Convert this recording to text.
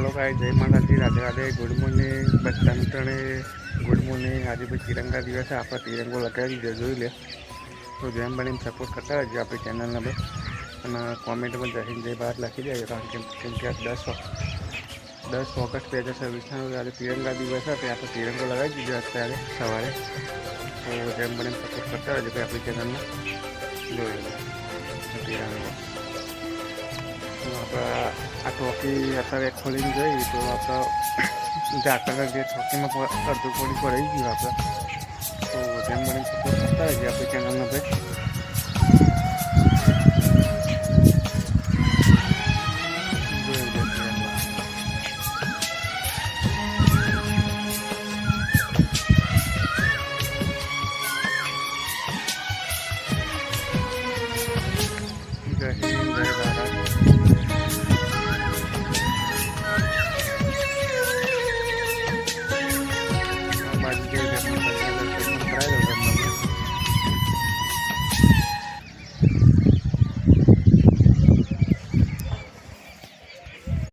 Hello guys, जय माता दी, Radhe Radhe, good morning બધા મિત્રોને ગુડ મોર્નિંગ। આજે ભાઈ તિરંગા દિવસે આપણે તિરંગો લગાવી દીધો, જોઈ લે તો જેમ બનીને સપોર્ટ કરતા રહેજો આપણી ચેનલને ભાઈ। અને કોમેન્ટમાં જય હિન્દ જય ભારત લખી દેજો, કારણ કે 10 ઓગસ્ટ 2026 આજે તિરંગા દિવસ છે, આપણે તિરંગો લગાવી દીધો અત્યારે સવારે। તો જેમ બનીને સપોર્ટ કરતા રહેજો ભાઈ આપણી ચેનલને, જોઈ લો તિરંગો। આપણે આ ટોકી અત્યારે ખોલીને જઈએ તો આપણે ઝાકળના જે ટોકીમાં અડધું પોણી ભરાઈ ગયું આપણે। તો જેમ બને સપોર્ટ કરતા હોય આપણી ચેનલને ભાઈ। જય હિન્દ જય ભારત। બાજુ જે દર્શન કરાવી દો